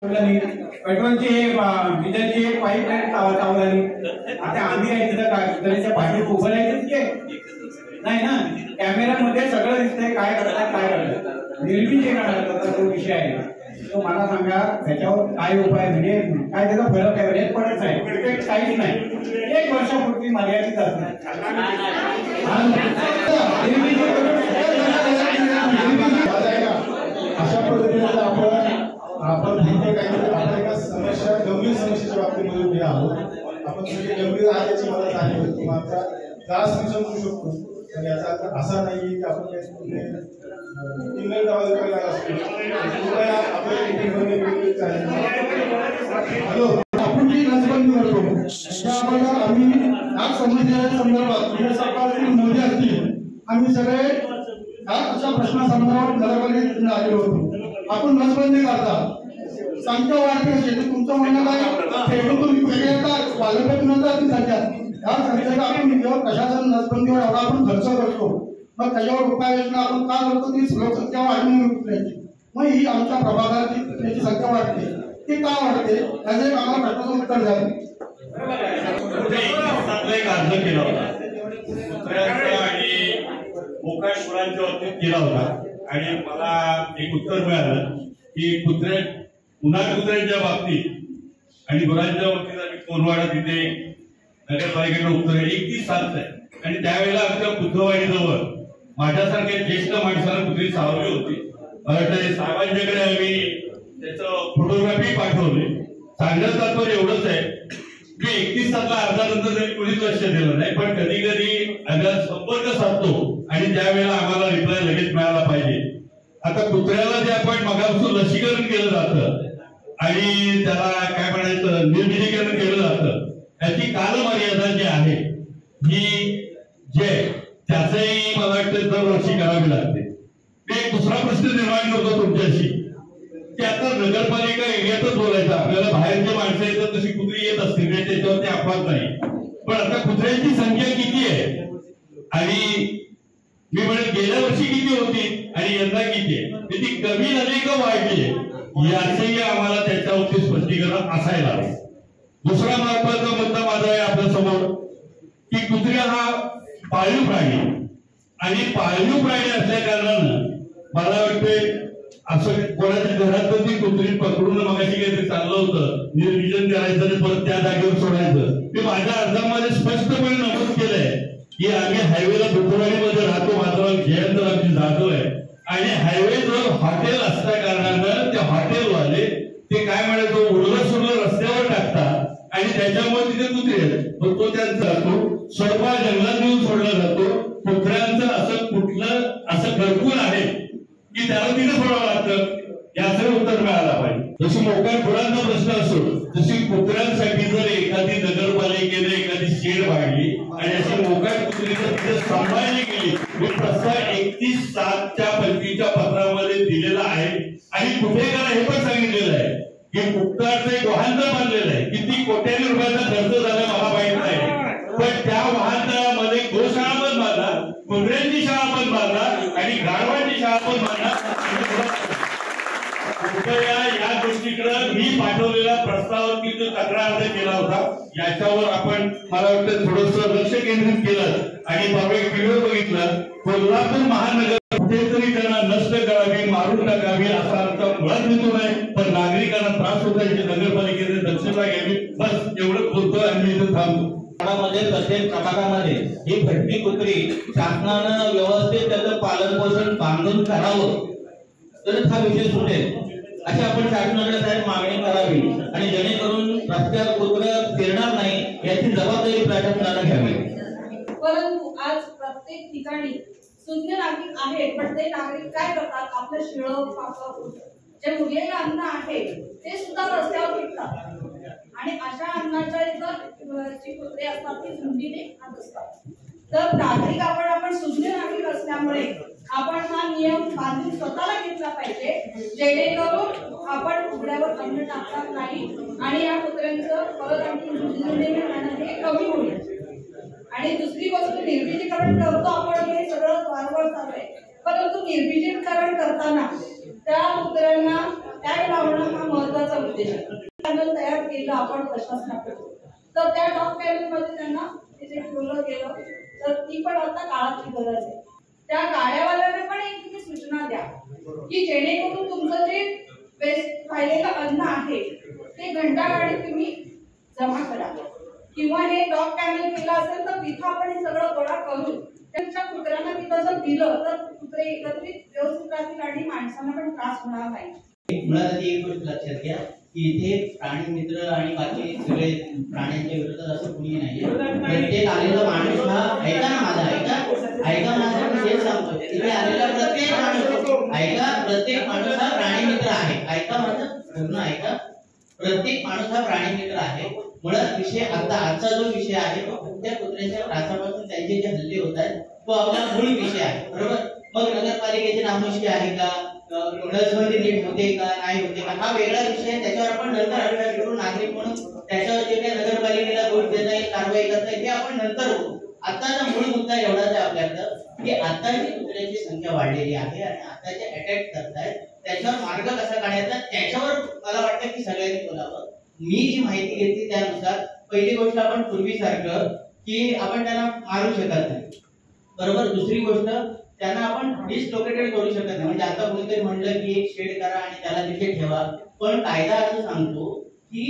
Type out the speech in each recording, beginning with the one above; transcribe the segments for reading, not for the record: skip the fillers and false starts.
पेट्रोलची डिझेलची एक pipe line चावली. आता आम्ही आहे तिथं गाडीच्या पाठीवर उभं नाही नाही ना, कॅमेऱ्यामध्ये सगळं दिसतंय काय करतात काय करतात. निर्मिती करण्याचा तो विषय आहे तो मला सांगा, त्याच्यावर काय उपाय म्हणजे काय त्याचा फरक आहे म्हणजे पडत नाही, इफेक्ट काहीच नाही. एक वर्षापूर्वी मर्यादित असणार अशा पद्धतीने आपण एका समस्या गंभीर समस्येच्या बाबतीमध्ये उभे आहोत. आपण सगळे गंभीर आहे याची मला जाणीव होती, मात्र त्रास समजू शकतो. तर याचा अर्थ असा नाही की आपण हॅलो आपण जी नसबंदी करतो त्यामुळे आम्ही या समस्या संदर्भात सरकारतील मोदी असतील आम्ही सगळे अशा प्रश्नासंदर्भात नगरपालिकेत आलेलो होतो. आपण नसबंदी करता संख्या वाढते असेल तुमचं म्हणणं काय पालकत्व संख्या या संख्येचा आपण जेव्हा प्रशासन नसबंदीवर एवढा आपण खर्च करतो मग त्याच्यावर उपाययोजना आपण का करतो ती लोकसंख्या वाढून उठण्याची. मग ही आमच्या प्रभागाची त्याची संख्या वाढते ती का वाढते त्याचं एक आम्हाला प्रश्नाचं उत्तर द्यावं. एक अर्ज केला होता आणि मोकाशुरांच्या बाबतीत केला होता आणि मला एक उत्तर मिळालं की कुत्र्यांच्या बाबतीत आणि गुरांच्या बाबतीत आम्ही कोनवाडा तिथे नगरपालिकेचं उत्तर 31/7 आहे. आणि त्यावेळेला आमच्या बुद्धवाडीजवळ माझ्यासारख्या ज्येष्ठ माणसाला कुत्री सावली होती. साहेबांच्याकडे आम्ही त्याचं फोटोग्राफी पाठवली. सांगण्याचं तात्पर्य एवढंच आहे की 31/7 अर्धा नंतर तरी कोणीच लक्ष दिलं नाही, पण कधी कधी अगर संपर्क साधतो आणि त्यावेळेला आम्हाला रिप्लाय लगेच मिळाला पाहिजे. आता कुत्र्याला जे आपण मगापासून लसीकरण केलं जातं आणि त्याला काय म्हणायचं निर्जलीकरण केलं जातं याची कालमर्यादा जी आहे ही जे त्याचंही मला वाटतं दरवर्षी करावी लागते. एक दुसरा प्रश्न निर्माण करतो तुमच्याशी की आता नगरपालिका एरियातच बोलायचं आपल्याला बाहेरचे माणसं येतात तशी कुत्री येत असतील त्याच्यावरती अपवाद नाही, पण आता कुत्र्यांची संख्या किती आहे आणि मी म्हणेन गेल्या वर्षी किती होती आणि यंदा किती आहे ती कमी झाली का वाढली याचंही आम्हाला त्याच्यावरती स्पष्टीकरण असायला हवं. दुसरा महत्वाचा मुद्दा माझा आहे आपल्या समोर की कुत्र्या हा पाळीव प्राणी आणि पाळीव प्राणी असल्या कारणानं मला वाटते असं कोणाच्या घरात ती कुत्री पकडून मगाशी काहीतरी चाललं होतं निर्विजन करायचं आणि परत त्या जागेवर सोडायचं. ते माझ्या अर्जामध्ये स्पष्टपणे नमूद केलंय की आम्ही हायवेला बुद्धवाडीमध्ये राहतो, माझं जयंत आमची जातो आहे आणि हायवेजवळ हॉटेल असल्या कारणानं ते हॉटेलवाले ते काय म्हणायचं उडलं सुडलं रस्त्यावर टाकतात आणि त्याच्यामुळे तिथे कुत्रे आहेत. तो त्यांचा जातो स्वतः जंगलात नेऊन सोडला जातो. कुत्र्यांचं असं कुठलं असं घरकुल आहे की त्याला तिथे सोडावं लागतं याचं उत्तर मिळायला पाहिजे. जशी मोकाट गुरांचा प्रश्न असो तशी कुत्र्यांसाठी जर एखादी नगरपालिकेने एखादी शेड बांधली आणि अशी मोकाट कुत्री जर तिथे सांभाळली गेली मी प्रस्ताव 31/7च्या 25च्या पत्रामध्ये दिलेला आहे आणि कुठे करा हे पण सांगितलेलं आहे की मुक्ताचं एक वाहनतळ बांधलेलं आहे. किती कोट्यावधी रुपयाचा खर्च झाला मला माहित नाही, पण त्या वाहनतळामध्ये गोशाळा पण बांधा, कुत्र्यांची शाळा पण बांधा आणि गाढवांची शाळा पण बांधा. या गोष्टीकडे मी पाठवलेला प्रस्तावावरती जो तक्रार अर्ज केला होता याच्यावर आपण मला वाटतं थोडंसं लक्ष केंद्रित केलं आणि परवा एक व्हिडिओ बघितला. कोल्हापूर महानगर कुठेतरी त्यांना नष्ट करावी मारून टाकावी असा आमचा मुळात हेतू नाही, पण नागरिकांना त्रास होता याची नगरपालिकेने दक्षता घ्यावी. बस एवढं बोलतोय आणि इथं थांबतो. प्रत्येक प्रभागामध्ये ही भटकी कुत्री शासनानं व्यवस्थित त्याचं पालन पोषण बांधून करावं तर हा विषय सुटेल अशी आपण शासनाकडे साहेब मागणी करावी आणि जेणेकरून रस्त्यावर कुत्रं फिरणार नाही याची जबाबदारी प्रशासनानं घ्यावी. परंतु आज प्रत्येक ठिकाणी शून्य नागरिक आहेत, पण ते नागरिक काय करतात आपलं शिळं पापड जे उरलेलं अन्न आहे ते सुद्धा रस्त्यावर विकतात आणि अशा अन्नाच्या जी कुत्रे असतात ती झुंडीने खात असतात. तर नागरिक आपण शून्य नागरिक असल्यामुळे आपण हा नियम बांधून स्वतःला घेतला पाहिजे जेणेकरून आपण उघड्यावर अन्न टाकणार नाही आणि या कुत्र्यांचं परत आणखी झुंडीने खाणं हे कमी होईल. आणि दुसरी गोष्ट निर्विजीकरण करतो आपण हे सगळं वारंवार चालू आहे, परंतु निर्विजीकरण करताना त्या कुत्र्यांना टॅग लावणं हा महत्वाचा उद्देश आहे. चॅनल तयार केलं आपण प्रशासनाकडून, तर त्या डॉग कॅबिन मध्ये त्यांना तिथे ठेवलं गेलं, तर ती पण आता काळाची गरज आहे. त्या गाड्यावाल्याने पण एक तुम्ही सूचना द्या की जेणेकरून तुमचं जे वेस्ट राहिलेलं अन्न आहे ते घंटागाडी तुम्ही जमा करा, किंवा हे डॉग कॅमेल केलं असेल तर तिथं आपण हे सगळं गोळा करून त्यांच्या कुत्र्यांना तिथं जर दिलं तर कुत्रे एकत्रित व्यवस्थित राहतील आणि माणसांना पण त्रास होणार नाही. मुळात आधी एक गोष्ट लक्षात घ्या की इथे प्राणी मित्र आणि बाकी सगळे प्राण्यांच्या विरोधात असं कुणी नाहीये. प्रत्येक आलेला माणूस हा ऐका ना माझा ऐका माझा मी हेच सांगतो, इथे आलेला प्रत्येक माणूस ऐका, प्रत्येक माणूस हा प्राणी मित्र आहे. ऐका माझं पूर्ण ऐका, प्रत्येक माणूस हा प्राणी मित्र आहे. मुळात विषय आजचा जो विषय आहे तो कुठल्या कुत्र्याच्या त्रासापासून त्यांचे जे हल्ले होत आहेत तो आपला मूळ विषय आहे, बरोबर. मग नगरपालिकेची नामोशी आहे का, नसबंदी नीट होते का नाही होते का, हा वेगळा विषय आहे. त्याच्यावर आपण नंतर अभिप्राय करू, नागरिक म्हणून त्याच्यावर जे काही नगरपालिकेला दोष देता येईल, कारवाई करता येईल, ते आपण नंतर होऊ. आताचा मूळ मुद्दा एवढाच आहे आपल्याकडं की आता जी कुत्र्याची संख्या वाढलेली आहे आणि आता जे अटॅक करतायत त्याच्यावर मार्ग कसा काढायचा त्याच्यावर मला वाटतं की सगळ्यांनी बोलावं. मी जी माहिती घेतली त्यानुसार पहिली गोष्ट आपण पूर्वीसारखं की आपण त्यांना मारू शकत नाही, बरोबर. दुसरी गोष्ट त्यांना आपण डिसलोकेटेड करू शकत नाही. म्हणजे आता कोणीतरी म्हणलं की एक शेड करा आणि त्याला तिथे ठेवा, पण कायदा असं सांगतो की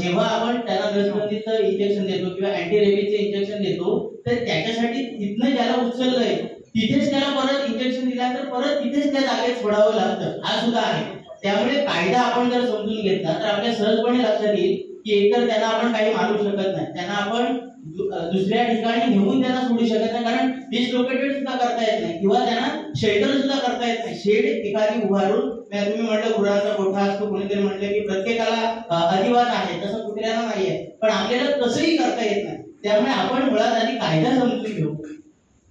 जेव्हा आपण त्याला नसबंदीचं इंजेक्शन देतो किंवा अँटी रेबीजचं इंजेक्शन देतो तर त्याच्यासाठी तिथनं ज्याला उचललंय तिथेच त्याला परत इंजेक्शन दिल्यानंतर परत तिथेच त्या जागेत सोडावं लागतं, हा सुद्धा आहे. त्यामुळे कायदा आपण जर समजून घेतला तर आपल्या सहजपणे लक्षात येईल की एकतर त्यांना आपण काही मारू शकत नाही, त्यांना आपण दुसऱ्या ठिकाणी घेऊन त्यांना सोडू शकत नाही, कारण डिसलोकेटेड सुद्धा करता येत नाही किंवा त्यांना शेल्टर सुद्धा करता येत नाही. शेड एखादी उभारून, तुम्ही म्हटलं गुरांचा गोठा असतो, कोणीतरी म्हटलं की प्रत्येकाला अधिवास आहे, तसं कुत्र्यांना नाहीये, पण आपल्याला तसंही करता येत नाही. त्यामुळे आपण मुळात आधी कायदा समजून घेऊ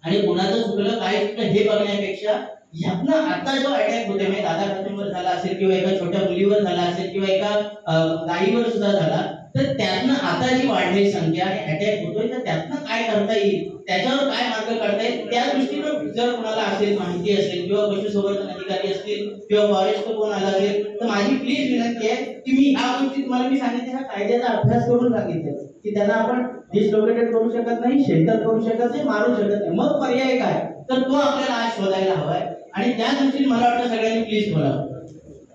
आणि कोणाचं चुकलं काय चुकलं हे बघण्यापेक्षा यातनं आता जो अटॅक होते म्हणजे दादा खातूंवर झाला असेल किंवा एका छोट्या मुलीवर झाला असेल किंवा एका गायीवर सुद्धा झाला, तर त्यातनं आता जी वाढलेली संख्या आणि अटॅक होतोय तर त्यातनं काय करता येईल, त्याच्यावर काय मार्ग काढता येईल, त्या दृष्टीनं जर कोणाला असेल माहिती असेल किंवा पशुसंवर्धन अधिकारी असतील किंवा फॉरेस्ट कोण आला असेल तर माझी प्लीज विनंती आहे की मी ह्या गोष्टी तुम्हाला मी सांगितले हा कायद्याचा अभ्यास करून सांगितलं की त्यांना आपण डिसलोकेटेड करू शकत नाही, शेल्टर करू शकत नाही, मारू शकत नाही. मग पर्याय काय तर तो आपल्याला आज शोधायला हवाय आणि त्या दृष्टीने मला वाटतं सगळ्यांनी प्लीज बोलावं.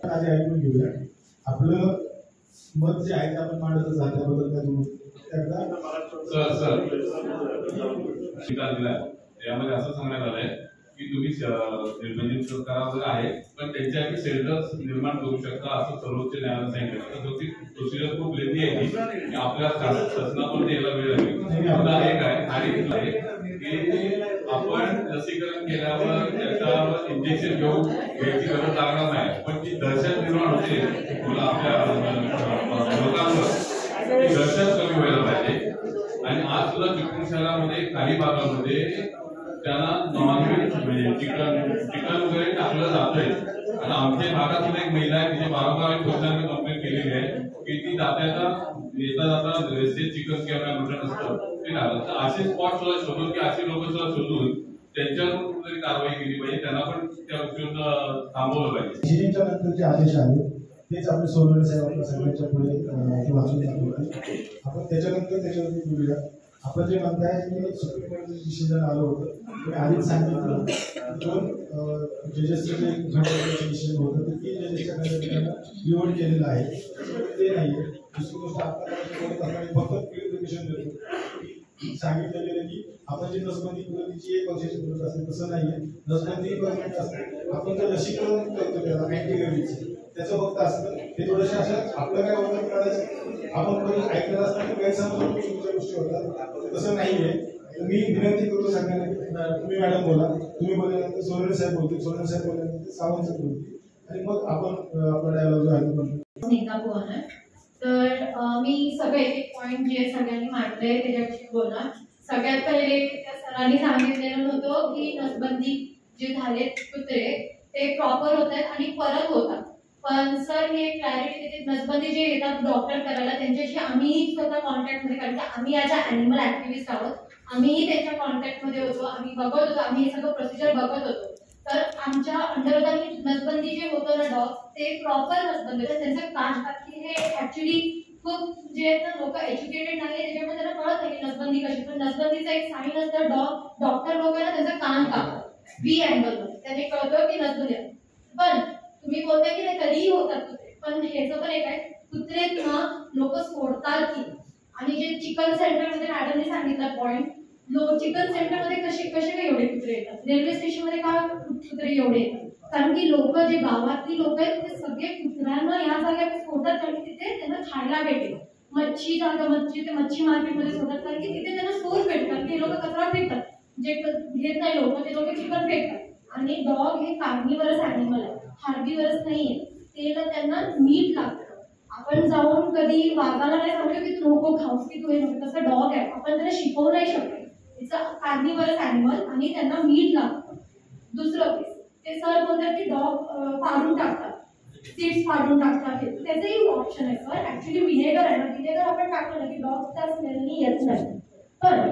आधी ऐकून घेऊया आपलं मत जे आहे ते आपण मांडतच आहे त्याबद्दल यामध्ये असं सांगण्यात आलंय की तुम्ही निर्बंधित करावं आहे पण त्यांच्यासाठी शेल्टर्स निर्माण करू शकता असं सर्वोच्च न्यायालयाने सांगितलं. तर ती प्रोसिजर खूप लेंदी आहे की आपल्या शासनाकडून यायला वेळ लागेल. एक आहे आणि की आपण लसीकरण केल्यावर त्याच्यावर इंजेक्शन घ्यायची गरज लागणार नाही, पण ती दहशत निर्माण होते आपल्या लोकांवर, ती दहशत कमी व्हायला पाहिजे. आणि आज सुद्धा चिपळूण शहरामध्ये काही भागामध्ये त्यांना नॉनव्हेज म्हणजे चिकन वगैरे टाकलं जातंय. आणि आमच्या भागात सुद्धा एक महिला आहे तिथे वारंवार पोलिसांनी कंप्लेंट केलेली आहे की ती येता जाता रस्ते चिकन किंवा मटण असतं ते टाकलं. तर असे स्पॉट सुद्धा शोधून की अशी लोक सुद्धा शोधून त्यांच्यावर कुठेतरी कारवाई केली पाहिजे, त्यांना पण त्या गोष्टीवर थांबवलं पाहिजे. नंतर जे आदेश आले तेच आपले सोनवणे साहेब आपल्या सगळ्यांच्या पुढे वाचून दाखवले. आपण त्याच्यानंतर त्याच्यावरती बोलूया. आपण जे म्हणताय की सुप्रीम कोर्टाचं डिसिजन आलं होतं ते आधीच सांगितलं दोन जजेसचं जे घटनेचं डिसिजन होतं तर ते जजेसच्या खंडपीठानं निवड केलेलं आहे ते नाही आहे. दुसरी गोष्ट आपण फक्त क्लिअरिफिकेशन देतो सांगितलं गेलं की आपण जे नसबंदी पद्धतीची एक वर्षाची मुदत असते तसं नाही आहे. नसबंदी गव्हर्नमेंट असते आपण जर लसीकरण करतो त्याला अँटी रेबीजचं त्याचं फक्त असतं हे थोडंसं असं आपलं काय वर्णन करायचं आपण कोणी ऐकलं असताना गैरसमज तुमच्या गोष्टी होतात तसं नाही आहे. मी विनंती करतो सगळ्यांना तुम्ही मॅडम बोला, तुम्ही बोलल्यानंतर सोनवणे साहेब बोलतील, सोनवणे साहेब बोलल्यानंतर सावंत साहेब बोलतील आणि मग आपण आपला डायलॉग जो आहे तो स्नेहा भुवन. तर मी सगळे एक पॉईंट जे सगळ्यांनी मांडले त्याच्याविषयी बोलणार. सगळ्यात पहिले त्या सरांनी सांगितलेलं होतं की नसबंदी जे झाले कुत्रे ते प्रॉपर होत आहेत आणि परत होतात. पण सर हे क्लॅरिटी देते नसबंदी जे येतात डॉक्टर करायला त्यांच्याशी आम्हीही स्वतः कॉन्टॅक्टमध्ये, कारण की आम्ही ॲज अ ॲनिमल ॲक्टिव्हिस्ट आहोत, आम्हीही त्यांच्या कॉन्टॅक्टमध्ये होतो, आम्ही बघत होतो, आम्ही हे सगळं प्रोसिजर बघत होतो. तर आमच्या अंडरगामी नसबंदी जे होतं ना डॉग ते प्रॉपर नसबंदी होतं. त्यांचं काम की हे ऍक्च्युली खूप जे आहेत ना लोक एज्युकेटेड नाही त्याच्यामुळे त्यांना कळत नाही की नसबंदी कशी. पण नसबंदीचा एक साईन असतं डॉक्टर लोक आहे ना त्यांचं कान कापतात व्ही अँगल त्याने कळतं की नसबंदी. पण तुम्ही बोलताय की ते कधीही होतात कुत्रे, पण ह्याचं पण एक आहे कुत्रे लोक सोडतात की. आणि जे चिकन सेंटर मध्ये मॅडमने सांगितलं पॉइंट, चिकन सेंटर मध्ये कसे काय एवढे कुत्रे येतात, रेल्वे स्टेशन मध्ये का कुत्रे एवढे येतात? कारण की लोक जे गावातली लोक आहेत ते सगळे कुत्र्यांना या जागेवर सोडतात कारण की तिथे त्यांना खायला भेटेल. मच्छी मार्केट मध्ये सोडतात कारण की तिथे त्यांना सोर्स भेटतात. ते लोक कचरा फेकतात, जे घेत नाही लोक ते लोक चिकन फेकतात. आणि डॉग हे कार्निवरस ॲनिमल आहे, हार्बिवरस नाहीये. ते त्यांना मीठ लागतं. आपण जाऊन कधी वाघाला नाही सांगतो की तू नको खाऊस की तू हे नको, तसं डॉग आहे आपण त्याला शिकवू नाही शकत. इट्स अ कार्निवरस ॲनिमल आणि त्यांना मीठ लागतं. दुसरं ते सर बोलतात की डॉग फाडून टाकतात, सीड्स फाडून टाकतात. त्याचंही ऑप्शन आहे सर. ऍक्च्युली विनेगर आहे ना, विनेगर आपण टाकलं ना की डॉग त्या स्मेलनी येत नाही. पण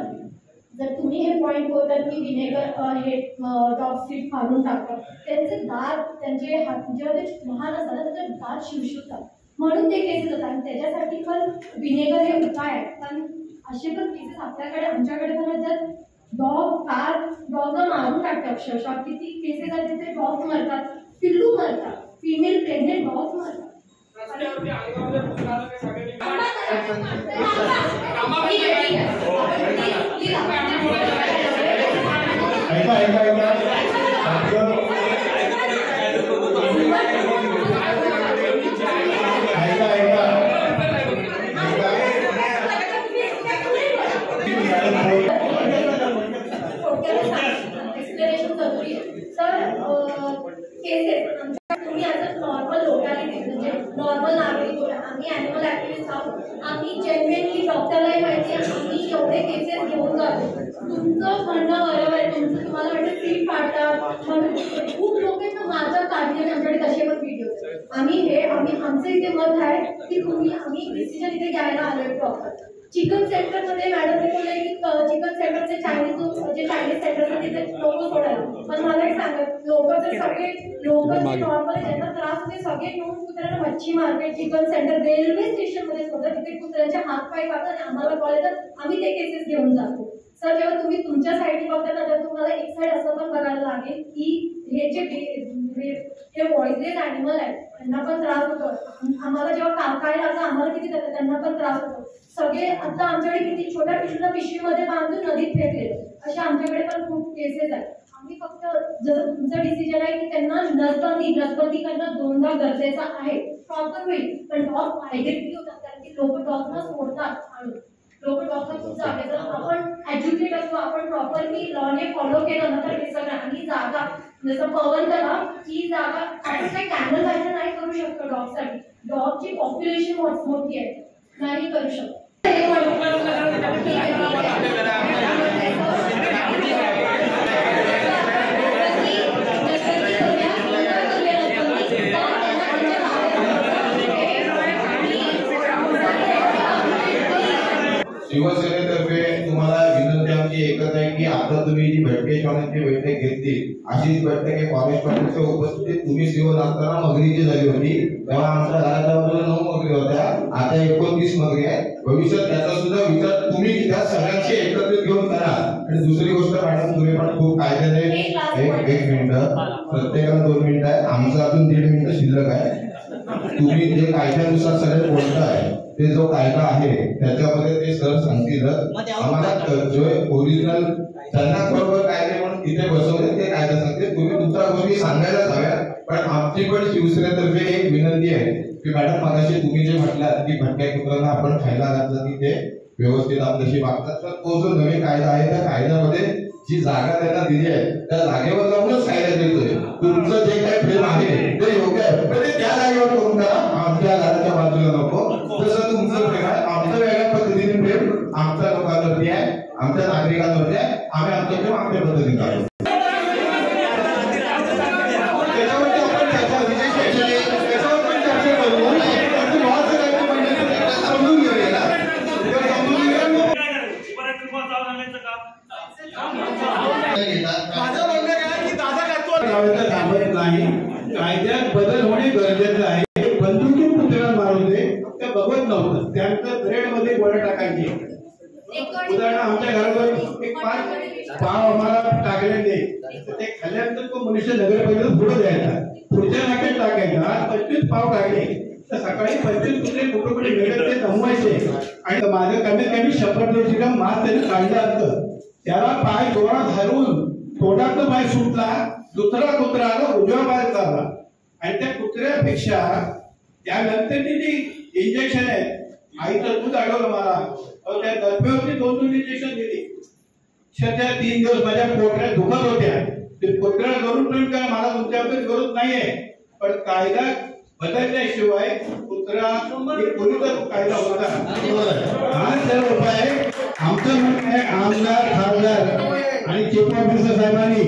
जर तुम्ही हे पॉईंट बोलतात की विनेगर हे डॉग सीड फाडून टाकतात, त्यांचे दात त्यांचे हात जेव्हा ते लहान असतात ना त्याचे दात शिवशिवतात म्हणून ते केसेस होतात. आणि त्याच्यासाठी पण विनेगर हे उपाय आहे. कारण असे पण केसेस आमच्याकडे पण आहेत डॉग मारून टाकतात अक्षरशः. किती केसेस आहेत तिथे डॉग मरतात, पिल्लू मरतात, फिमेल प्रेग्नेंट डॉग मरतात. तुम्ही आता नॉर्मल लोकॅलिटी म्हणजे नॉर्मल नागरिक आम्ही ॲनिमल ॲक्टिव्हिस्ट आहोत. आम्ही जेन्युइनली डॉक्टरलाही माहिती आहे आम्ही एवढे केसेस घेऊन जातो. तुमचं म्हणणं बरोबर आहे, तुम्हाला वाटतं सीट फाडतात म्हणून खूप लोक माझ्या काढले आमच्याकडे तसे पण व्हिडिओ. आमचं इथे मत आहे की आम्ही डिसिजन इथे घ्यायला आलोय प्रॉपर. चिकन सेंटरमध्ये मॅडमने बोलले की चिकन सेंटरचे चायनीज सेंटर तिथे लोक सोडायला. पण मला एक सांगा लोक तर सगळे लोक नॉर्मल ज्यांना त्रास होते सगळे घेऊन कुत्र्यांना मच्छी market chicken centre railway station मध्ये सोडतात. तिथे कुत्र्यांचे हात पाय काढतात आणि आम्हाला कॉल येतात आम्ही ते केसेस घेऊन जातो. सर जेव्हा तुम्ही तुमच्या साईडने बघता ना तर तुम्हाला एक साईड असं पण बघायला लागेल की हे जे व्हॉइसलेस ॲनिमल आहेत त्यांना पण त्रास होतो. आम्हाला जेव्हा काय लागतं आम्हाला किती जातं त्यांना पण त्रास होतो. सगळे आता आमच्याकडे किती छोट्या पिशवीला पिशवीमध्ये बांधून नदीत फेकले असे आमच्याकडे पण खूप केसेस आहेत. आम्ही फक्त जर तुमचं डिसिजन आहे की त्यांना नसबंदी करणं दोनदा गरजेचं आहे प्रॉपर होईल. पण डॉग मायग्रेटरी होतात कारण की लोक डॉगना सोडतात आणि लोक डॉगना खूप जागे. जर आपण एज्युकेट असतो आपण प्रॉपरली लॉने फॉलो केलं ना तर हे सगळं. आणि जागा जसं पवन करा ही जागा आपण काही कॅनल व्हायचं नाही करू शकतो डॉगसाठी. डॉगची पॉप्युलेशन मोठी आहे नाही करू शकतो. शिवसेनेतर्फे तुम्हाला विनंती आमची एकच आहे की आता तुम्ही जी भटकेश्वरांची बैठक घेतली अशीच बैठक फॉरेस्ट पाटीलच्या उपस्थितीत तुम्ही शिवत असताना मगरीची झाली होती तेव्हा आमच्या घराच्या बाजूला 9 मगरी होत्या, आता 29 मगरी आहे. भविष्यात त्याचा सुद्धा विचार तुम्ही त्या सगळ्यांशी एकत्रित घेऊन करा. आणि दुसरी गोष्ट मॅडम तुम्ही पण खूप कायद्याने एक मिनिट प्रत्येकाला 2 मिनिटं आहे, आमचं अजून 1.5 मिनिटं शिल्लक आहे. तुम्ही जे कायद्यानुसार सगळे बोलताय ते जो कायदा आहे त्याच्यामध्ये ते सर सांगतील आम्हाला जो ओरिजिनल त्यांना बरोबर कायदे म्हणून तिथे बसवले ते कायदा सांगते. तुम्ही तुमच्या गोष्टी सांगायलाच हव्या. पण आमची पण शिवसेनेतर्फे एक विनंती आहे की मॅडम मगाशी तुम्ही जे म्हटलात की भटक्या कुत्र्यांना आपण खायला घातलं की ते व्यवस्थित आपल्याशी वागतात, तर तो जो नवीन कायदा आहे त्या कायद्यामध्ये जी जागा त्यांना दिली आहे त्या जागेवर जाऊनच कायदा देतोय. तुमचं जे काही प्रेम आहे ते योग्य आहे पण ते त्या जागेवर करून करा, आमच्या घराच्या बाजूला नको. जसं तुमचं प्रेम आहे आमचं वेगळ्या पद्धतीने प्रेम आमच्या लोकांवरती आहे, आमच्या नागरिकांवरती आहे. आम्ही आमचं प्रेम आमच्या पद्धतीने करतो. माझं म्हणणं काय की दादा काय दर्जाचं आहे, बंदुकीत कुत्र्याला मारवते ते बघत नव्हतं, त्यांचं ब्रेड मध्ये गोळ्या टाकायची. उदाहरण आमच्या घरावर एक पाव आम्हाला टाकलेले, ते खाल्ल्यानंतर तो मनुष्य नगरपालिकेत पुढे द्यायचा, पुढच्या नाक्यात टाकायचा, 25 पाव टाकले तर सकाळी 25 कुत्रे कुठे गेले ते जमवायचे. आणि माझं कमीत कमी 100 ग्राम मास त्याने काढलं असतं. त्याला पाय जोरात धरून तोंडातला पाय सुटला, दुसरा कुत्रा आला उजव्या पाय चालला. आणि त्या कुत्र्यापेक्षा त्यानंतरची जी इंजेक्शन आहे, आईचं दूध आढळलं मला, त्या दर्फ्यावरती 2-2 इंजेक्शन दिली. 3 दिवस माझ्या पोटऱ्या दुखत होत्या. ते पोटऱ्या करून ठेवून काय मला तुमच्याकडे गरज नाहीये, पण कायदा बदलल्याशिवाय कुत्रा पूर्वीचा कायदा होता. हा सर्व उपाय आमचं म्हणणं आहे, आमदार खासदार आणि चीफ ऑफिसर साहेबांनी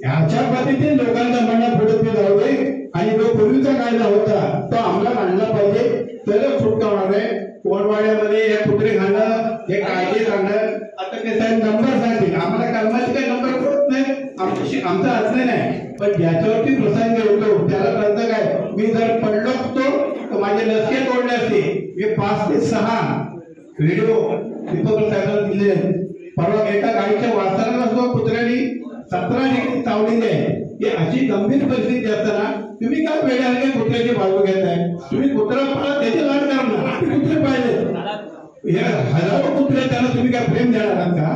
ह्याच्या पद्धतीने लोकांचं म्हणणं पुढे जाऊ दे आणि जो पूर्वीचा कायदा होता तो अंमलात आणला पाहिजे, तरच सुटका होणार आहे. कोणवाड्यामध्ये हे कुत्रे खाणं, हे कायदे खाणं, आता ते साहेब नंबर सांगतील, आम्हाला कर्माचे काही नंबर कळत नाही, आमचा अर्थ नाही, पण ज्याच्यावरती प्रसंग होतो त्याला कळतं काय, मी जर पडलो असतो तर माझे लसके तोडले असते. मी 5 ते 6 व्हिडिओ दीपक साहेबांना दिले. परवा एका गाडीच्या वाचताना सुद्धा कुत्र्यानी 17 डिग्री चावलेली आहे. ही अशी गंभीर परिस्थिती असताना तुम्ही काय वेळेआले कुत्र्याची बाजू घेताय? तुम्ही कुत्रा पाळा, त्याचे लाड करणार, कुत्रे पाहिजे, हे हजारो कुत्रे त्याला तुम्ही काय प्रेम देणार आहात का?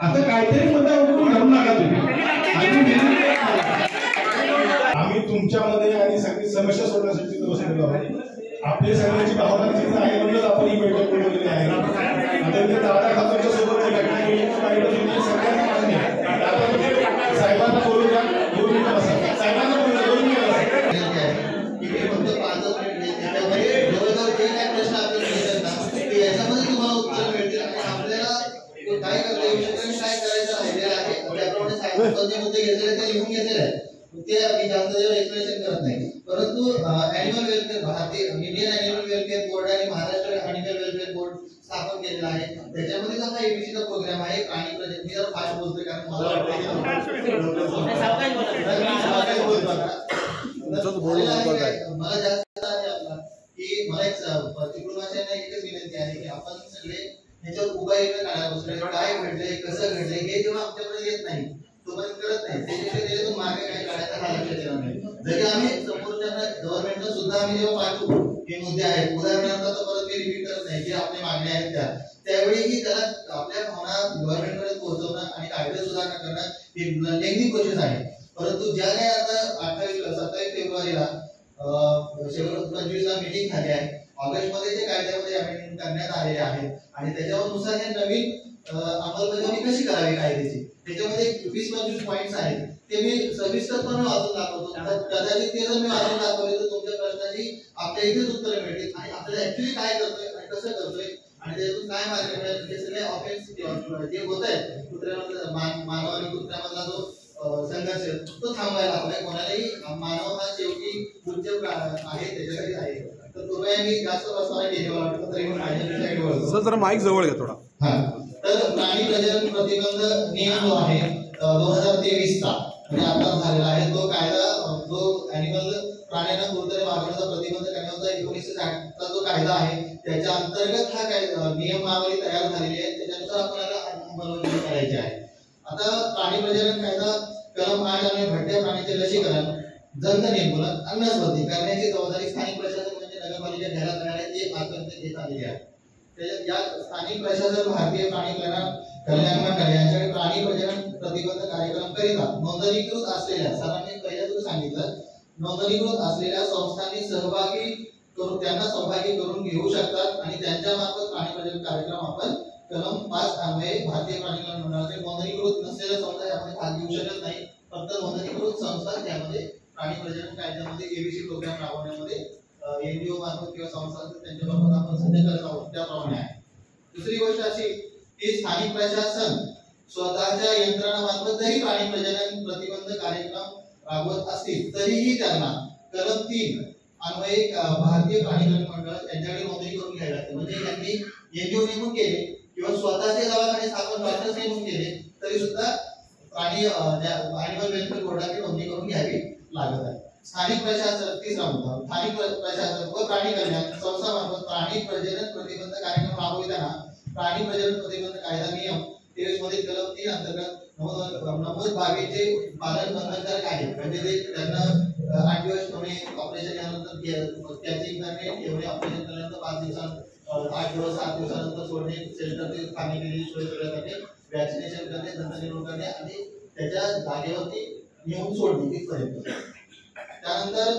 असं काहीतरी मुद्दा उचलून धरू नका तुम्ही. आम्ही तुमच्यामध्ये आणि सगळी समस्या सोडण्यासाठी बसलेलो आहोत. आपली सगळ्यांची भावना तिथे आहे म्हणूनच आपण ही बैठक बोलवलेली आहे. आता ते दादा खातोच्या सोबत जी घटना घडली सगळ्यांना मान्य आहे. आपण साहेबांना बोलू द्या, बोलू नका बसा, साहेबांना बोलू द्या, बोलू नका बसा. फक्त 5 मिनिट त्याच्यामध्ये जवळजवळ जे काही प्रश्न आपण घेतात ना ते याच्यामध्ये तुम्हाला उत्तर मिळतील आणि आपल्याला काय करता येऊ शकतं, काय करायचं राहिलेलं आहे त्याप्रमाणे साहेबांनी जे मुद्दे घेतलेले ते लिहून घेतलेले आहेत. ते आम्ही जास्त एक्सप्लेनेशन करत नाही, परंतु ॲनिमल वेलफेअर भारतीय इंडियन ॲनिमल वेलफेअर बोर्ड आणि महाराष्ट्र ॲनिमल वेलफेअर बोर्ड स्थापन केलेला आहे. त्याच्यामध्ये जो हा एबीसीचा प्रोग्राम आहे प्राणी प्रजाती, मी जरा फास्ट बोलतोय कारण मला वाटतं मला जास्त आहे आपला की मला एक तिकडून एकच विनंती आहे की आपण सगळे ह्याच्यावर उपाययोजना काढायला बसले. काय घडलंय, कसं घडलंय हे जेव्हा आमच्याकडे येत नाही तोपर्यंत करत नाही, त्याच्याकडे मागे काय काढायचा हा लक्षात येणार नाही. जरी आम्ही संपूर्ण गव्हर्नमेंटला सुद्धा आम्ही जेव्हा पाठवू हे मुद्दे आहेत, उदाहरणार्थ परत मी रिपीट करत नाही, जे आपल्या मागण्या आहेत त्यावेळीही त्याला आपल्या भावना गव्हर्नमेंटपर्यंत पोहोचवणं आणि कायदे सुधारणा करणं ही लेंथी प्रोसेस आहे. परंतु ज्या काही आता 27 फेब्रुवारीला 25ला मीटिंग झाली आहे, ऑगस्टमध्ये जे कायद्यामध्ये अमेंडमेंट करण्यात आलेले आहेत आणि त्याच्यानुसार हे नवीन अंमलबजावणी कशी करावी कायद्याची, त्याच्यामध्ये 20-25 पॉइंट्स आहेत. ते मी सविस्तरपणे वाचून दाखवतो. कदाचित ते जर मी वाचून दाखवले तर तुमच्या प्रश्नाची आपल्या इथेच उत्तर मिळतील आणि आपल्याला ऍक्च्युली काय करतोय आणि कसं करतोय आणि त्यातून काय मार्ग मिळेल. हे सगळे ऑफेन्स जे होत आहे कुत्र्यामधला मानव आणि कुत्र्यामधला जो संघर्ष तो थांबवायला हवा. कोणालाही मानव हा शेवटी पूज्य आहे, त्याच्यासाठी आहे. तर कृपया मी जास्त प्रस्तावना केली वाटतं तरी माझ्या जरा माईक जवळ घ्या थोडा. तर प्राणी प्रजनन प्रतिबंध नियम जो आहे 2023चा म्हणजे आता झालेला आहे, तो कायदा जो ॲनिमल प्राण्यांना क्रूरतेने मारण्याचा प्रतिबंध करण्याचा 1960चा जो कायदा आहे त्याच्या अंतर्गत हा नियमावली तयार झालेली आहे. त्याच्यानुसार आपल्याला अंमलबजावणी करायची आहे. आता प्राणी प्रजनन कायदा कलम 8 आणि भटक्या प्राण्याचे लसीकरण, जंत निर्मूलन, अन्नस्पर्धी करण्याची जबाबदारी स्थानिक प्रशासन म्हणजे नगरपालिका घ्यायला तयार आहे, ते आजपर्यंत घेत आलेली आहे. या स्थानिक प्रशासन भारतीय प्राणी कल्याण मंडळ यांच्याकडे प्राणी प्रजनन प्रतिबंध कार्यक्रम करिता नोंदणीकृत असलेल्या, सरांनी पहिल्यांदा सांगितलं, नोंदणीकृत असलेल्या संस्थांनी त्यांना सहभागी करून घेऊ शकतात आणि त्यांच्या मार्फत प्राणी प्रजनन कार्यक्रम आपण कलम 5 अन्वये भारतीय प्राणी कल्याण मंडळाचे नोंदणीकृत नसलेल्या संस्था यामध्ये भाग घेऊ शकत नाही. फक्त नोंदणीकृत संस्था त्यामध्ये प्राणी प्रजनन कायद्यामध्ये एबीसी प्रोग्राम राबवण्यामध्ये एनजीओ मार्फत किंवा संस्था त्यांच्या मार्फत आपण सध्या करत आहोत त्याप्रमाणे आहे. दुसरी गोष्ट अशी की स्थानिक प्रशासन स्वतःच्या यंत्रणामार्फत जरी प्राणी प्रजनन प्रतिबंध कार्यक्रम राबवत असतील तरीही त्यांना कलम 3 अन्वये भारतीय प्राणी कल्याण मंडळ यांच्याकडे नोंदणी करून घ्यावी लागते. म्हणजे यांनी एनजीओ नेमून केले किंवा स्वतःचे दवाखाने स्थापन डॉक्टर्स नेमून केले तरी सुद्धा प्राणी ॲनिमल वेलफेअर बोर्डाची नोंदणी करून घ्यावी लागत आहे. स्थानिक प्रशासन, तिसरा मुद्दा, स्थानिक प्रशासन व प्राणी कल्याण संस्थामार्फत प्राणी प्रजनन प्रतिबंध कार्यक्रम राबविताना प्राणी प्रजनन प्रतिबंध कायदा नियम 23 मधील कलम 3 अंतर्गत नमूद बाबीचे पालन बंधनकारक आहे. म्हणजे ते त्यांना 8 दिवस ठेवणे, ऑपरेशन यानंतर कॅचिंग करणे, ठेवणे, ऑपरेशन केल्यानंतर 5 दिवसांत 8 दिवस 7 दिवसानंतर सोडणे, शेल्टरची खाणे पिण्याची सोय करणे, वॅक्सिनेशन करणे, दंतनिर्मूलन करणे आणि त्याच्या जागेवरती नेऊन सोडणे इथपर्यंत. त्यानंतर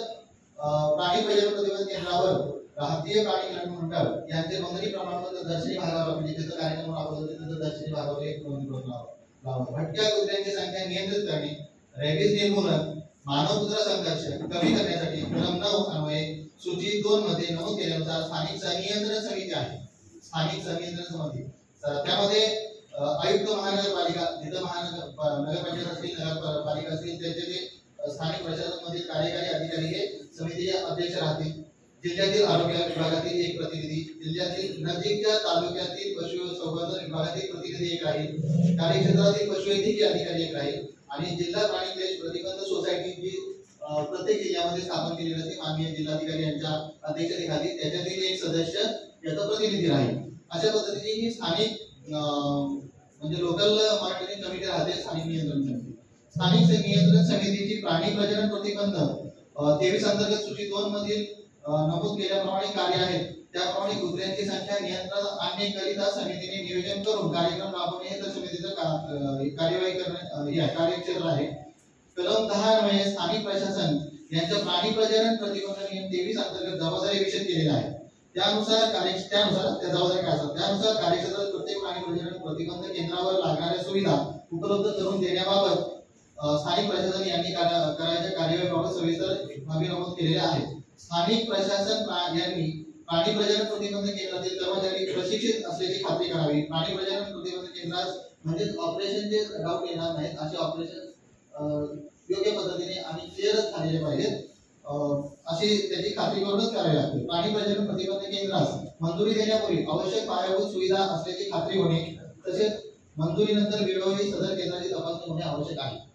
प्राणी प्रजनन प्रतिबंध केंद्रावर भारतीय प्राणी कल्याण मंडळ यांचे नोंदणी प्रमाणपत्र दर्शनी भागावर, म्हणजे त्याचा कार्यक्रम राबवतो त्याचं दर्शनी भागावर एक नोंदणी लावा. भटक्या कुत्र्यांची संख्या नियंत्रित करणे, रेबीज निर्मूलन, मानव कुत्रा संघर्ष कमी करण्यासाठी कलम 9 अन्वये सूची 2 मध्ये नमूद केल्यानुसार स्थानिक संनियंत्रण समिती आहे. स्थानिक संनियंत्रण समिती त्यामध्ये आयुक्त महानगरपालिका, जिथं नगरपंचायत असतील, नगरपालिका असतील, त्याचे जे स्थानिक प्रशासन मधील कार्यकारी अधिकारी हे समितीचे अध्यक्ष राहतील. जिल्ह्यातील आरोग्य विभागातील एक प्रतिनिधी, जिल्ह्यातील नजीकच्या तालुक्यातील पशुसंवर्धन विभागातील प्रतिनिधी एक राहील, कार्यक्षेत्रातील पशुवैद्यकीय अधिकारी एक राहील आणि जिल्हा प्राणी क्लेश प्रतिबंध सोसायटी जी प्रत्येक जिल्ह्यामध्ये स्थापन केलेली असते माननीय जिल्हाधिकारी यांच्या अध्यक्षतेखाली, त्याच्यातील एक सदस्य याचा प्रतिनिधी राहील. अशा पद्धतीने ही स्थानिक म्हणजे लोकल मॉनिटरिंग कमिटी राहते. स्थानिक नियंत्रण समिती, स्थानिक नियंत्रण समितीची प्राणी प्रजनन प्रतिबंध 23 अंतर्गत सूची 2 मधील नमूद केल्याप्रमाणे कार्य आहेत. त्याप्रमाणे कुत्र्यांची संख्या नियंत्रण आणण्याकरिता समितीने नियोजन करून कार्यक्रम राबवणे हे तर समितीचं कार्यवाही करणे कार्यक्षेत्र आहे. कलम 10 अन्वये स्थानिक प्रशासन यांच्या प्राणी प्रजनन प्रतिबंध नियम 23 अंतर्गत जबाबदारी विषय केलेला आहे. त्यानुसार त्या जबाबदारी काय असतात त्यानुसार कार्यक्षेत्रात प्रत्येक प्राणी प्रजनन प्रतिबंध केंद्रावर लागणाऱ्या सुविधा उपलब्ध करून देण्याबाबत स्थानिक प्रशासन यांनी करायच्या कार्यवाहीबाबत सविस्तर बाबी नमूद केलेल्या आहेत. स्थानिक प्रशासन यांनी प्राणी प्रजनन प्रतिबंध केंद्रातील कर्मचारी प्रशिक्षित असल्याची खात्री करावी. प्राणी प्रजनन प्रतिबंध केंद्रात म्हणजे ऑपरेशन जे डाऊट येणार नाहीत असे ऑपरेशन योग्य पद्धतीने आणि क्लिअरच झालेले पाहिजेत अशी त्याची खात्री करूनच करावी लागते. प्राणी प्रजनन प्रतिबंध केंद्रास मंजुरी देण्यापूर्वी आवश्यक पायाभूत सुविधा असल्याची खात्री होणे तसेच मंजुरीनंतर वेळोवेळी सदर केंद्राची तपासणी होणे आवश्यक आहे.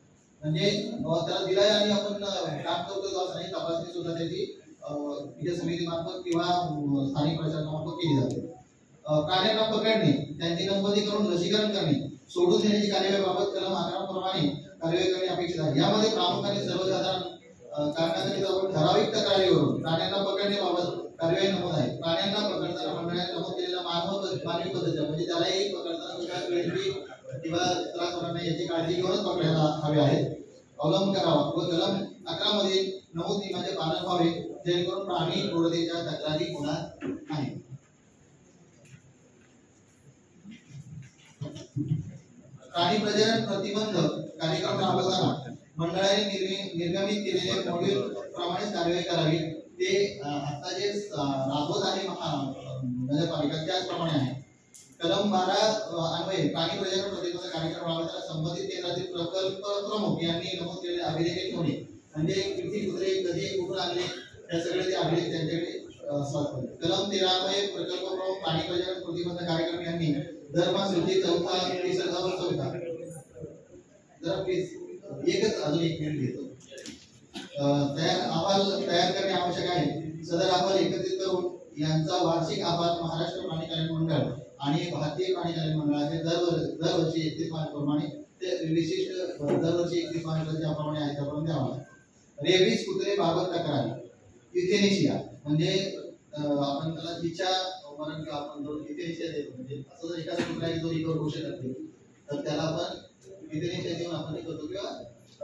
म्हणजे त्याला दिलाय आणि आपण काम करतो असं नाही, तपासणी सुद्धा त्याची समितीमार्फत किंवा स्थानिक प्रशासनामार्फत केली जाते. प्राण्यांना पकडणे, त्यांची नोंदणी करून लसीकरण करणे, सोडून देण्याची कार्यवाहीबाबत कलम 11 प्रमाणे कार्यवाही करणे अपेक्षित आहे. यामध्ये प्रामुख्याने सर्वसाधारण कारणाकरिता आपण ठराविक तक्रारीवरून प्राण्यांना पकडण्याबाबत कार्यवाही नमूद आहे. प्राण्यांना पकडताना मंडळाने नमूद केलेला मानवी पद्धती म्हणजे त्यालाही पकडताना वेळी किंवा त्रास होणार नाही याची काळजी घेऊनच पकडायला हवे आहे अवलंब करावा व कलम 11 मध्ये नमूद नियमांचे पालन व्हावे जेणेकरून प्राणी क्रूरतेच्या तक्रारी होणार नाही. प्राणी प्रजनन प्रतिबंध कार्यक्रम राबवताना मंडळाने निर्गमित केलेले मॉड्यूल प्रमाणे कार्यवाही करावी. ते आता जे राबवत आहे नगरपालिका त्याचप्रमाणे आहे. कलम 12 अन्वये प्राणी प्रजनन प्रतिबंध कार्यक्रम राबवताना संबंधित केंद्रातील प्रकल्प प्रमुख यांनी नमूद केलेले अभिलेख ठेवणे म्हणजे किती कुत्रे कधी कुठून आणले त्या सगळे ते अभिलेख त्यांच्याकडे असतात. कलम 13 अन्वये प्रकल्प प्रमुख प्राणी प्रजनन प्रतिबंध कार्यक्रम यांनी दरमासूची 4था 4 जरा प्लीज एकच अजून 1 मिनिट घेतो. अहवाल तयार करणे आवश्यक आहे. सदर अहवाल एकत्रित करून यांचा वार्षिक अहवाल महाराष्ट्र प्राणी कल्याण मंडळ आणि भारतीय प्राणी कल्याण मंडळाचे दरवर्षी 31 मार्च प्रमाणे ते विशिष्ट दरवर्षी 31 मार्च ज्याप्रमाणे आहे त्याप्रमाणे द्यावा. रेबीज कुत्रे बाबत तक्रार युथेनेशिया म्हणजे आपण त्याला तिच्या मरण किंवा आपण जो युथेनेशिया देतो म्हणजे असं जर एखादा कुत्रा जो रिकवर होऊ शकत नाही तर त्याला आपण युथेनेशिया देऊन आपण करतो किंवा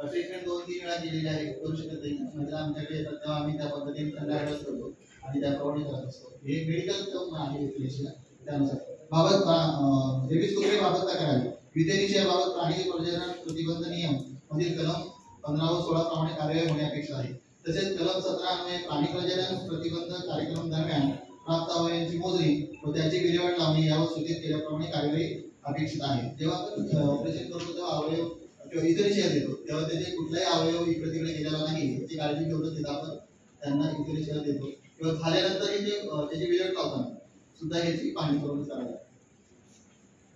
ट्रीटमेंट 2-3 वेळा केलेली आहे करू शकत नाही म्हणजे आमच्याकडे येतात तेव्हा आम्ही त्या पद्धतीने त्यांना ऍडवाइस करतो आणि त्याप्रमाणे करत असतो. हे मेडिकल टर्म आहे युथेनेशिया. त्यानुसार बाबत रेबीज कुत्रे बाबत तक्रार युथेनेशिया बाबत प्राणी प्रजनन प्रतिबंध नियम मधील कलम 15 व 16 प्रमाणे कार्यवाही होणे अपेक्षित आहे. तसेच कलम 17 अन्वये प्राणी प्रजनन प्रतिबंध कार्यक्रम दरम्यान प्राप्त अवयवांची मोजणी व त्याची विल्हेवाट लावणे यावर सूचित केल्याप्रमाणे कार्यवाही अपेक्षित आहे. जेव्हा आपण ऑपरेशन करतो तेव्हा अवयव किंवा युथेनेशिया देतो तेव्हा त्याचे कुठलाही अवयव इकडे तिकडे गेलेला नाही याची काळजी घेऊन तिथं आपण त्यांना युथेनेशिया देतो किंवा झाल्यानंतर त्याची विल्हेवाट लावताना सुद्धा याची पाहणी करून करावी.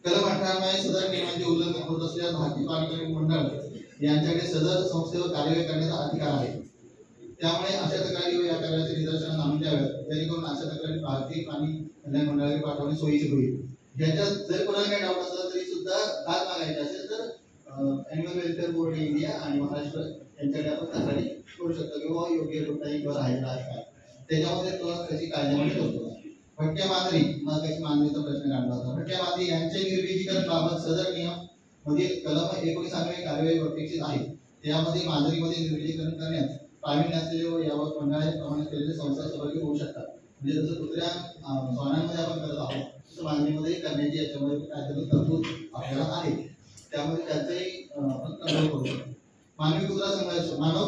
कलम 18 सदर नियमांचे उल्लंघन होत असल्यास भारतीय प्राणी कल्याण मंडळ यांच्याकडे सदर संस्थेवर कार्यवाही करण्याचा अधिकार आहे. त्यामुळे अशा तक्रारी व या कार्याचे निदर्शनास आणून द्याव्यात जेणेकरून अशा तक्रारी भारतीय प्राणी कल्याण मंडळाकडे पाठवणे सोयीचे होईल. याच्यात जर कोणाला काही डाऊट असला तरी सुद्धा दाद मागायचे असेल तर अॅन्युअल वेलफेअर बोर्ड इंडिया आणि महाराष्ट्र यांच्याकडे आपण तक्रारी करू शकतो किंवा योग्य कुठलाही घर आहे काय त्याच्यामध्ये तो त्याची काळजी करतो. भटक्या मांजरी महत्वाची मांजरीचा प्रश्न काढला होता. भटक्या मांजरी यांचे निर्विजीकरण बाबत सदर नियम मधील कलम 19 कार्यवाही अपेक्षित आहे. त्यामध्ये मांजरीमध्ये निर्विजीकरण करण्यात प्रावीण्य असलेले व याबाबत मंडळाने प्रमाणित केलेले संस्था सहभागी होऊ शकतात. म्हणजे जसं कुत्र्या श्वानांमध्ये आपण करत आहोत तसं मांजरीमध्ये करण्याची याच्यामध्ये काहीतरी तरतूद आपल्याला आहे. त्यामध्ये त्याचंही आपण कंट्रोल करू शकतो. मानव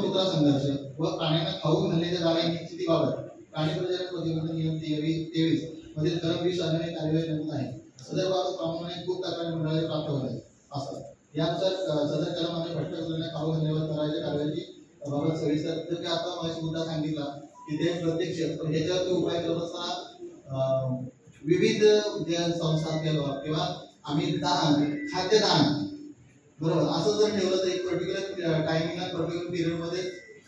कुत्रा संघर्ष व प्राण्यांना खाऊ घालण्याच्या जागा निश्चितीबाबत प्राणी प्रजनन प्रतिबंध नियम 23 मधील कलम 20 अन्वये कार्यवाही नमूद आहे. सदर बाबत प्रामुख्याने खूप तक्रारी मंडळाला प्राप्त होत असतात. यानुसार सदर कलम आणि भटक्या कुत्र्यांना खाऊ घालण्यावर करायच्या कारवाईची बाबत सविस्तर तर की आता माझा मुद्दा सांगितला की ते प्रत्यक्ष ह्याच्यावर उपाय करत असताना विविध ज्या संस्था किंवा आम्ही दान खाद्यदान बरोबर असं जर ठेवलं तर एक पर्टिक्युलर टायमिंगला पर्टिक्युलर पिरियड मध्ये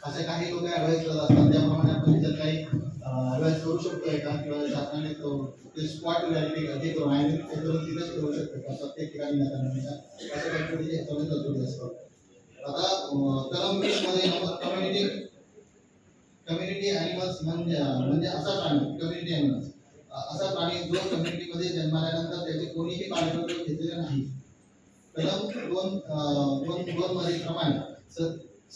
अशा काही लोक ऍडवाइस करत असतात. त्याप्रमाणे आपण त्याच्यात काही ऍडवाइस करू शकतोय का किंवा शासनाने ते स्पॉट व्हॅलिटी हे करून आहे ते करून तिथेच करू शकतो का प्रत्येक ठिकाणी नका अशा पद्धतीने ह्याच्यामध्ये तरतुदी असतात. आता कलम 20 मध्ये कम्युनिटी ॲनिमल्स म्हणजे असा प्राणी कम्युनिटी ॲनिमल्स असा प्राणी जो कम्युनिटीमध्ये जन्माल्यानंतर त्याचे कोणीही पालकत्व घेतलेले नाही. कलम 2 मध्ये प्रमाणे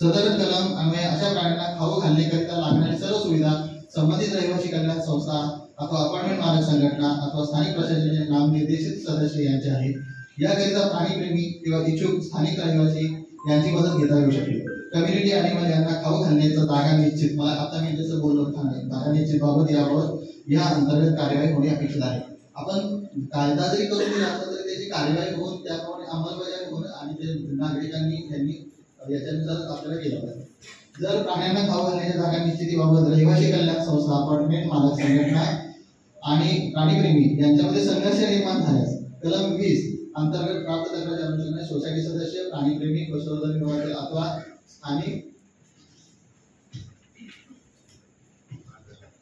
सदर कलम अन्वये अशा प्राण्यांना खाऊ घालण्याकरिता लागणारी सर्व सुविधा संबंधित रहिवासी कल्याण संस्था अथवा अपार्टमेंट मालक संघटना अथवा स्थानिक प्रशासनाचे नामनिर्देशित सदस्य यांचे आहेत. याकरिता प्राणीप्रेमी किंवा इच्छुक स्थानिक रहिवासी यांची मदत घेता येऊ शकते. कम्युनिटी ॲनिमल यांना खाऊ घालण्याचा जागा निश्चित मला आता मी जसं बोललो जागा निश्चित बाबत याबाबत या अंतर्गत कार्यवाही होणे अपेक्षित आहे. आपण कायदा जरी करून दिला असला तरी त्याची कार्यवाही होऊन त्याप्रमाणे अंमलबजावणी होणं आणि ते नागरिकांनी त्यांनी याच्यानुसार आपल्याला केलं पाहिजे. जर प्राण्यांना खाऊ घालण्याच्या जागा निश्चितीबाबत रहिवासी कल्याण संस्था अपार्टमेंट मालक संघटना आणि प्राणीप्रेमी यांच्यामध्ये संघर्ष निर्माण झाल्यास कलम 20 अंतर्गत प्राप्त तक्रारीच्या अनुषंगाने सोसायटी सदस्य प्राणीप्रेमी पशुधन विभाग अथवा स्थानिक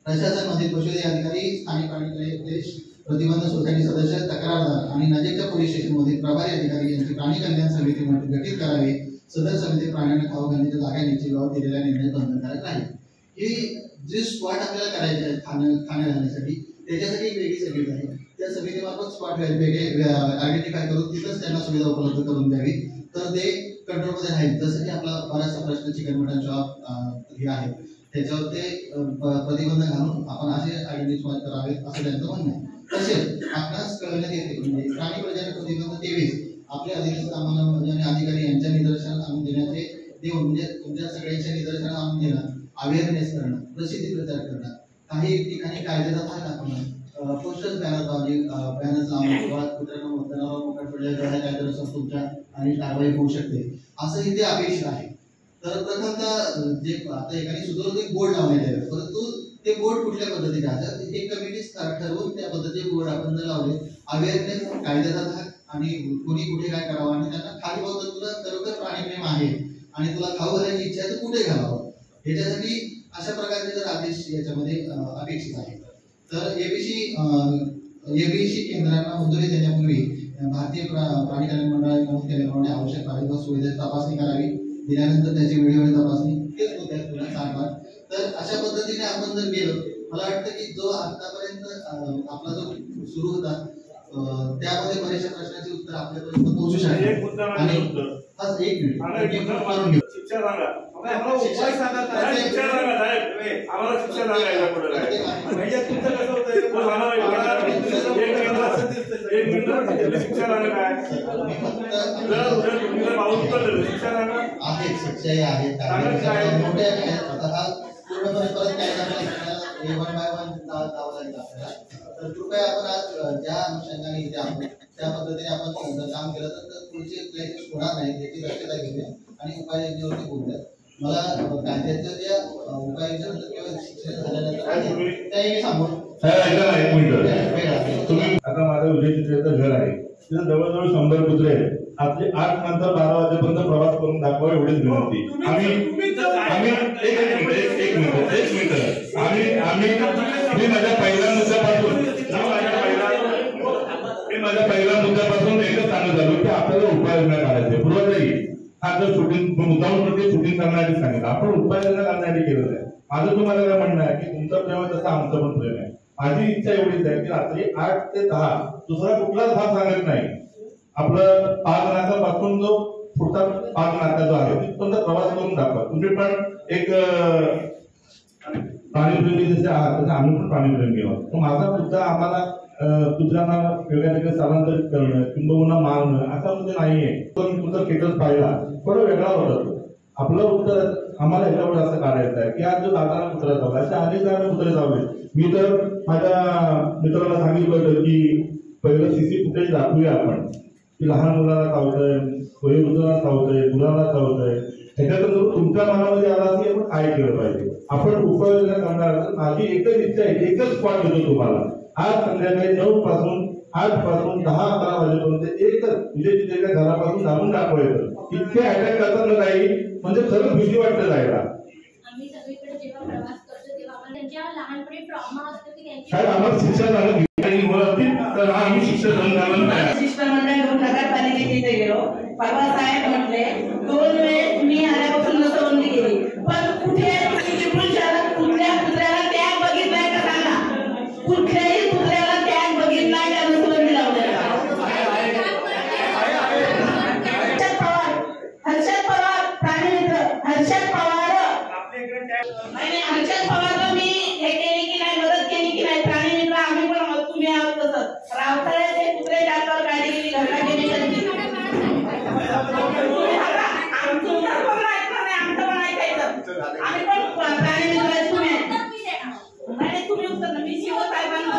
प्रशासनामधील पशुधन अधिकारी स्थानिक प्राणी प्रतिबंध सोसायटी सदस्य तक्रारदार आणि नजीकच्या पोलीस स्टेशनमधील प्रभारी अधिकारी यांची प्राणी कल्याण समितीमध्ये गठीत करावे. सदर समिती प्राण्यांना खाऊ घालण्याच्या जागा निश्चितीबाबत दिलेला निर्णय बंधनकारक आहे. ही जे स्पॉट आपल्याला करायचे आहेत खाण्या घालण्यासाठी त्याच्यासाठी एक वेगळी समिती आहे. त्या समितीमार्फत स्पॉट वेगळे आयडेंटिफाय करून तिथंच त्यांना सुविधा उपलब्ध करून द्यावी तर ते कंट्रोलमध्ये राहील. जसं की आपला बराचसा प्रश्न चिकन मटन शॉप हे आहे त्याच्यावर ते प्रतिबंध घालून आपण असे आयडेंटिफाय करावेत असं त्यांचं म्हणणं आहे. तसेच आपणास कळण्यात येते म्हणजे प्राणी प्रजनन प्रतिबंध 23 आपल्या अधीनस्थ अंमलबजावणी अधिकारी यांच्या निदर्शनास आणून देण्याचे देऊन म्हणजे तुमच्या सगळ्यांच्या निदर्शनास आणून देणं अवेअरनेस करणं प्रसिद्धी प्रचार करणं काही ठिकाणी कायद्याचा भाग टाकणं पोस्टर्स बॅनर बॅनर्स लावणं किंवा कुत्र्यांना मतदानावर मोकाट पडलेल्या कायद्यानुसार तुमच्या आणि कारवाई होऊ शकते असं इथे अपेक्षित आहे. तर प्रथमतः जे आता एकाने सुद्धा बोर्ड लावण्यात यावे परंतु ते बोर्ड कुठल्या पद्धतीने असतात हे कमिटी ठरवून त्या पद्धतीचे बोर्ड आपण जर लावले अवेअरनेस कायद्याचा भाग आणि कोणी कुठे काय करावं आणि त्यांना खाली बघत तुला खरोखर प्राणीप्रेम आहे आणि तुला खाऊ घालायची इच्छा आहे तर कुठे घालावं याच्यासाठी अशा प्रकारचे जर आदेश याच्यामध्ये अपेक्षित आहे. तर एबीसी केंद्रांना मंजुरी देण्यापूर्वी भारतीय प्राणी कल्याण मंडळाने नमूद केल्याप्रमाणे आवश्यक पायाभूत सुविधेची तपासणी करावी. दिल्यानंतर त्याची वेळोवेळी तपासणी हेच मुद्दे तुला सांगतात. तर अशा पद्धतीने आपण जर गेलो मला वाटतं की जो आतापर्यंत आपला जो सुरू होता त्यामध्ये बऱ्याचशा प्रश्नाची उत्तर आपल्यापर्यंत पोहोचू शकतात. एक मिनिट मारून घेऊ शिक्षा सांगा उपाय सांगा शिक्षा सांगा साहेब आम्हाला शिक्षा सांगायला म्हणजे तुमचं कसं होतं एक मिनिट शिक्षा सांगा काय शिक्षा सांगा आहेत शिक्षाही आहेत मोठ्या आता पूर्णपणे परत काय वन बाय वन जावं लागेल आपल्याला. तर कृपया आपण आज ज्या अनुषंगाने इथे आपण त्या पद्धतीने आपण जर काम केलं तर पुढचे क्लासेस होणार नाही याची दक्षता घेऊया आणि उपाययोजनेवरती बोलूया. मला कायद्याच्या ज्या उपाययोजना किंवा शिक्षण झाल्यानंतर त्याही सांगून तुम्ही आता माझं उद्या चित्राचं घर आहे तिथं जवळजवळ 100 कुत्रे आहेत आपली 8 नंतर 12 वाजेपर्यंत प्रवास करून दाखवा एवढीच विनंती. आम्ही एक मिनिट मी माझ्या पहिल्या मुद्द्यापासून एकच सांगत झालो की आपल्याला उपाययोजना करायची. पूर्वतरी आता शूटिंग मुद्दाम शूटिंग करण्यासाठी सांगितलं, आपण उपाययोजना करण्यासाठी केलं आहे. माझं तुम्हाला काय म्हणणं आहे की तुमचं प्रेम आहे तसं आमचं पण प्रेम आहे. माझी इच्छा एवढीच आहे की रात्री 8 ते 10 दुसरा कुठलाच भाग सांगत नाही. आपलं पाचनाकापासून जो पुढचा पाचनाका जो आहे तिथपर्यंत प्रवास करून दाखवा. तुम्ही पण एक प्राणीप्रेमी जसे आहात तसे आम्ही पण प्राणीप्रेमी आहोत. माझा मुद्दा आम्हाला कुत्र्यांना वेगळ्या वेगळ्या स्थलांतरित करणं किंबहुना मारणं असा मुद्दा नाहीये. पण तुमचा केटस पाहिला थोडा वेगळा होता. आपलं उत्तर आम्हाला ह्याच्यावर असं काढायचं आहे की आज जो दादाला कुत्रा चावला अशा अनेक जणांना कुत्रे चावले. मी तर माझ्या मित्राला सांगितलं होतं की पहिलं सीसी फुटेज दाखवूया आपण की लहान मुलाला चावतंय, वयोवृद्धांना चावतंय, मुलांना चावतंय. ह्याच्यातून जर तुमच्या मनामध्ये आला की आपण काय केलं पाहिजे, आपण उपाययोजना करणार. माझी एकच इच्छा आहे, एकच स्पॉट देतो तुम्हाला. आज संध्याकाळी 9 पासून 8 पासून 10-11 वाजेपर्यंत एकच म्हणजे तिथे घरापासून जाऊन दाखवायचं. इतके अटॅक करतात ना काही म्हणजे खरंच भीती वाटतं जायला. आम्ही सगळीकडे जेव्हा प्रवास करतो तेव्हा आम्हाला त्यांच्या लहानपणी ट्रॉमा असतो की त्यांची साहेब आम्हाला शिक्षा झालं तर आम्ही शिक्षा झालं नाही. शिष्टमंडळ नगरपालिकेत इथे गेलो. परवा साहेब म्हटले 2 वेळेस मी आल्यापासून नसबंदी केली, पण कुठे चिपळूण शहरात कुठल्या कुत्र्याला टॅग बघितलाय का सांगा? कुठल्याही कुत्र्याला टॅग बघितलाय का नसबंदी लावलेला? हर्षद पवार प्राणीमित्र हर्षद पवार नाही हर्षद पवारला मी हे केली की नाही, मदत केली की नाही? प्राणीमित्र आम्ही पण तुम्ही आहोत तसं. रावतळे कुत्रे टाकावर गाडी गेली घरला गेली त्यांची आम्ही पण प्राणीमित्र तुम्ही नाही तुम्ही उत्तर मी शिव साहेबांना